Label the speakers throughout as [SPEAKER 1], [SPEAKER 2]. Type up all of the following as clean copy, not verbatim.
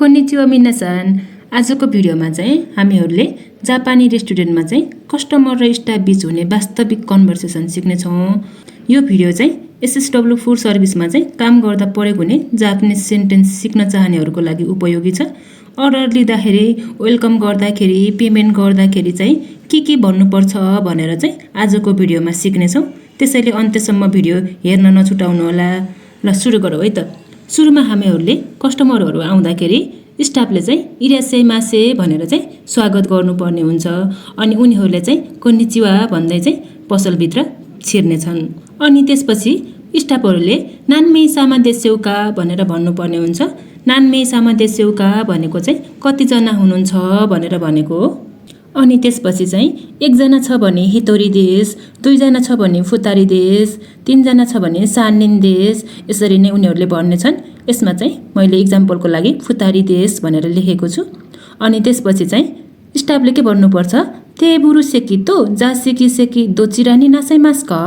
[SPEAKER 1] Konnichiwa मिनासान। आजको भिडियोमा चाहिँ हामीहरूले जापानी रेस्टुरेन्टमा चाहिँ कस्टमर र स्टाफ बीच हुने वास्तविक कन्भर्सेसन सिक्नेछौँ। यो भिडियो चाहिँ एसएसडब्ल्यू फूड सर्भिसमा चाहिँ काम गर्दा प्रयोग हुने जापानिज सेन्टेन्स सिक्न चाहनेहरूको लागि उपयोगी छ। अर्डर लिँदाखेरि, वेलकम गर्दाखेरि, पेमेन्ट गर्दाखेरि चाहिँ के भन्नुपर्छ भनेर चाहिँ आजको भिडियोमा सिक्नेछौँ। त्यसैले अन्त्यसम्म भिडियो हेर्न नछुटाउनुहोला। ल सुरु गरौँ है त। सुरुमा हामीहरूले कस्टमरहरू आउँदाखेरि स्टाफले चाहिँ इरासेमासे भनेर चाहिँ स्वागत गर्नुपर्ने हुन्छ। अनि उनीहरूले चाहिँ कोनिचिवा भन्दै चाहिँ पसलभित्र छिर्नेछन्। अनि त्यसपछि स्टाफहरूले नान्मेई सामा देस्यौका भनेर भन्नुपर्ने हुन्छ। नान्मेई सामा देस्यौका भनेको चाहिँ कतिजना हुनुहुन्छ भनेर भनेको हो। अनि त्यसपछि चाहिँ एकजना छ भने हितोरी देश, दुईजना छ भने फुतारी देश, तीनजना छ भने सानिन देश, यसरी नै उनीहरूले भन्नेछन्। यसमा चाहिँ मैले इक्जाम्पलको लागि फुतारी देश भनेर लेखेको छु। अनि त्यसपछि चाहिँ स्टाफले के भन्नुपर्छ, तेबुरु सेकी तो जासेकी सेकी दोचिरानी नासाइमास का।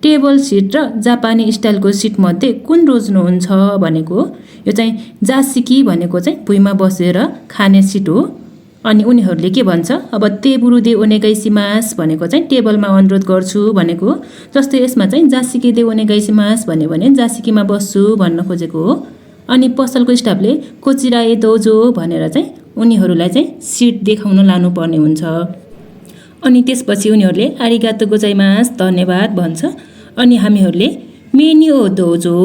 [SPEAKER 1] टेबल सिट र जापानी स्टाइलको सिटमध्ये कुन रोज्नुहुन्छ भनेको। यो चाहिँ जासिकी भनेको चाहिँ भुइँमा बसेर खाने सिट हो। अनि उनीहरूले के भन्छ, अब तेबुरु दे ओनेगाइसिमास भनेको चाहिँ टेबलमा अनुरोध गर्छु भनेको हो। जस्तै यसमा चाहिँ जासिकी दे ओनेगाइसिमास भन्यो भने जासिकीमा बस्छु भन्न खोजेको हो। अनि पसलको स्टाफले कोचिराए दोजो भनेर चाहिँ उनीहरूलाई चाहिँ सिट देखाउन लानुपर्ने हुन्छ। अनि त्यसपछि उनीहरूले आरिगातो गोजाइमास धन्यवाद भन्छ। अनि हामीहरूले मेन्यु दोजो,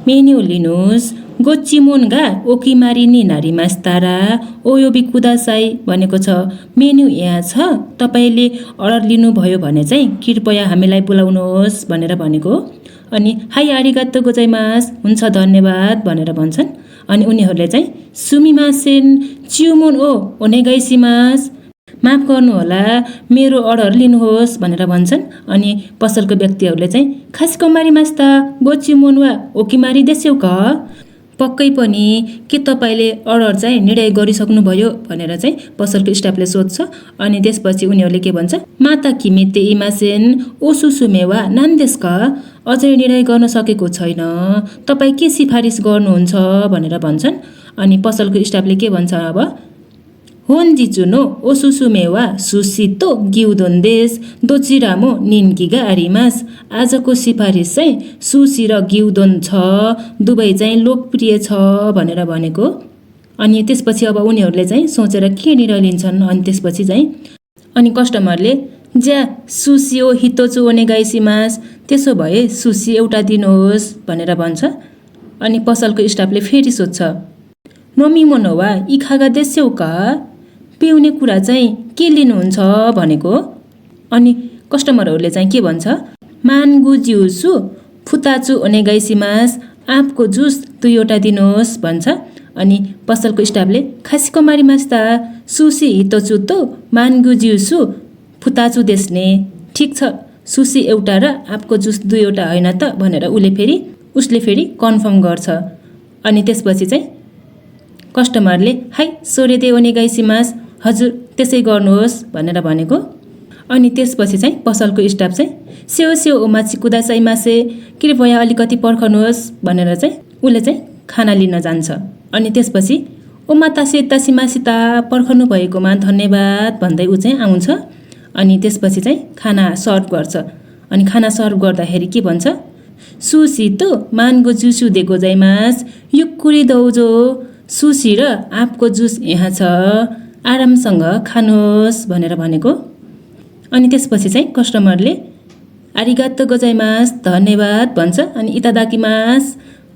[SPEAKER 1] मेन्यु लिनुहोस्, गोचिमोनगा ओकिमारी नि नारिमास तारा ओयोबी कुदासाई भनेको छ। मेन्यु यहाँ छ, तपाईँले अर्डर लिनुभयो भने चाहिँ कृपया हामीलाई बोलाउनुहोस् भनेर भनेको। अनि हाई आरिगातो गोजाइमास, हुन्छ धन्यवाद भनेर भन्छन्। अनि उनीहरूले चाहिँ सुमिमासेन चिउमोन ओ ओनेगाइसिमास, माफ गर्नुहोला मेरो अर्डर लिनुहोस् भनेर भन्छन्। अनि पसलको व्यक्तिहरूले चाहिँ खासिकोमारी मास्ता गोचिमोन वा ओकिमारी देस्यौका, पक्कै पनि के तपाईँले अर्डर चाहिँ निर्णय गरिसक्नुभयो भनेर चाहिँ पसलको स्टाफले सोध्छ। अनि त्यसपछि उनीहरूले के भन्छ, माता किमेते इमासेन ओसुसुमे वा नान्देस्का, अझै निर्णय गर्न सकेको छैन, तपाईँ के सिफारिस गर्नुहुन्छ भनेर भन्छन्। अनि पसलको स्टाफले के भन्छ, अब होन्जिचुनो ओसुसुमे वा सुसितो गिउदोन देश दोचिरामो निन्किगा आरिमास। आजको सिफारिस चाहिँ सुसी र गिउदोन छ, दुवै चाहिँ लोकप्रिय छ भनेर भनेको। अनि त्यसपछि अब उनीहरूले चाहिँ सोचेर के निर्णय लिन्छन्। अनि त्यसपछि चाहिँ अनि कस्टमरले ज्या सुसी ओ हितोचो ओनेगाइसिमास, त्यसो भए सुसी एउटा दिनुहोस् भनेर भन्छ। अनि पसलको स्टाफले फेरि सोध्छ, नोमिमोनो वा इखागा देस्यौका, पिउने कुरा चाहिँ के लिनुहुन्छ भनेको। अनि कस्टमरहरूले चाहिँ के भन्छ, मान्गु जिउसु फुताचु ओनेगाइसिमास, आँपको जुस दुईवटा दिनुहोस् भन्छ। अनि पसलको स्टाफले खासिकोमारी मास्ता सुसी हितोचु तो मान्गु जिउसु फुताचु देस्ने, ठिक छ सुसी एउटा र आँपको जुस दुईवटा होइन त भनेर उसले फेरि कन्फर्म गर्छ। अनि त्यसपछि चाहिँ कस्टमरले हाई सोरेदे ओनेगाइसिमास, हजुर त्यसै गर्नुहोस् भनेर भनेको। अनि त्यसपछि चाहिँ पसलको स्टाफ चाहिँ सेउ सेउ ओमाची कुदासाइमासे, कृपया अलिकति पर्खनुहोस् भनेर चाहिँ उसले चाहिँ खाना लिन जान्छ। अनि त्यसपछि ओमातासे तासिमासिता, पर्खनु भएकोमा धन्यवाद भन्दै ऊ चाहिँ आउँछ। अनि त्यसपछि चाहिँ खाना सर्भ गर्छ। अनि खाना सर्भ गर्दाखेरि के भन्छ, सुसी तो मान्गो जुसु दे गोजाइमास, युक्कुरी दौजो, सुसी र आँपको जुस यहाँ छ, आरामसँग खानुहोस् भनेर भनेको। अनि त्यसपछि चाहिँ कस्टमरले आरिगातो गोजाइमास धन्यवाद भन्छ। अनि इतादाकिमास,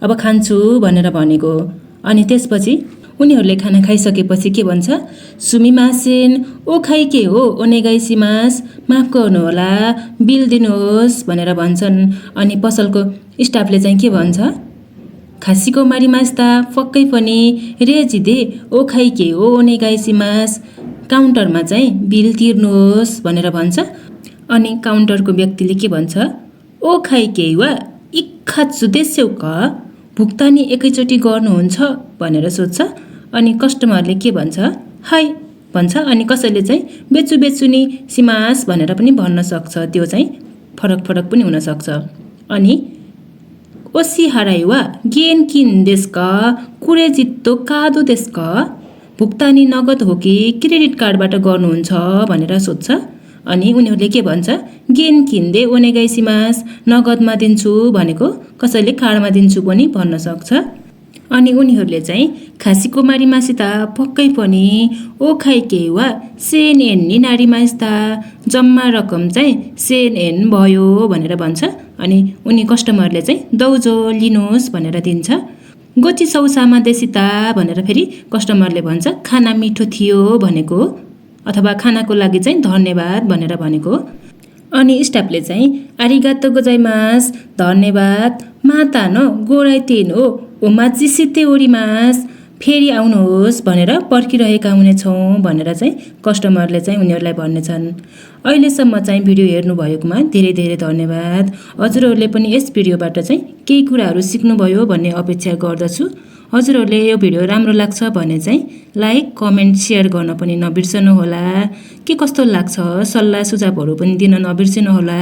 [SPEAKER 1] अब खान्छु भनेर भनेको। अनि त्यसपछि उनीहरूले खाना खाइसकेपछि के भन्छ, सुमिमासेन ओ खाइके हो ओनेगाइसिमास, माफ गर्नुहोला बिल दिनुहोस् भनेर भन्छन्। अनि पसलको स्टाफले चाहिँ के भन्छ, खासिकोमारी मास्ता पक्कै पनि रेजिदे ओ खाइके हो ओनेगाइसिमास, काउन्टरमा चाहिँ बिल तिर्नुहोस् भनेर भन्छ। अनि काउन्टरको व्यक्तिले के भन्छ, ओ खाइके वा इक्खात्सु देस्यौका, भुक्तानी एकैचोटि गर्नुहुन्छ भनेर सोध्छ। अनि कस्टमरले के भन्छ, हाई भन्छ। अनि कसैले चाहिँ बेचु नि सिमास भनेर पनि भन्न सक्छ, त्यो चाहिँ फरक पनि हुनसक्छ। अनि お支払いは現金ですかクレジットカードですかभुक्तानी नगद हो कि क्रेडिट कार्डबाट गर्नुहुन्छ भनेर सोध्छ अनि उनीहरूले के भन्छ गेन किन्दै ओनेगाइसिमास नगदमा दिन्छु भनेको कसैले कार्डमा दिन्छु पनि भन्न सक्छ अनि उनीहरूले चाहिँ खासीको मारिमासिता पक्कै पनि ओ खाइके वा सेन एन नि नारीमासिता जम्मा रकम चाहिँ सेन एन भयो भनेर भन्छ अनि उनी कस्टमरले चाहिँ दौजो लिनुहोस् भनेर दिन्छ गोची सौसामा देसिता भनेर फेरि कस्टमरले भन्छ खाना मिठो थियो भनेको अथवा खानाको लागि चाहिँ धन्यवाद भनेर भनेको अनि स्टाफले चाहिँ आरिगातो गोजाइमास धन्यवाद माता न गोराइतेन हो ओमाचिसिते ओरिमास फेरि आउनुहोस् भनेर पर्खिरहेका हुनेछौँ भनेर चाहिँ कस्टमरले चाहिँ उनीहरूलाई भन्नेछन् अहिलेसम्म चाहिँ भिडियो हेर्नुभएकोमा धेरै धेरै धन्यवाद हजुरहरूले पनि यस भिडियोबाट चाहिँ केही कुराहरू सिक्नुभयो भन्ने अपेक्षा गर्दछु हजुरहरूले यो भिडियो राम्रो लाग्छ भने चाहिँ लाइक कमेन्ट सेयर गर्न पनि नबिर्सनुहोला के कस्तो लाग्छ सल्लाह सुझावहरू पनि दिन नबिर्सनुहोला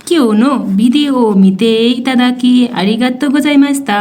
[SPEAKER 1] के हो नो भिडियो मिते इतादाकी आरिगातो गोजाइमासिता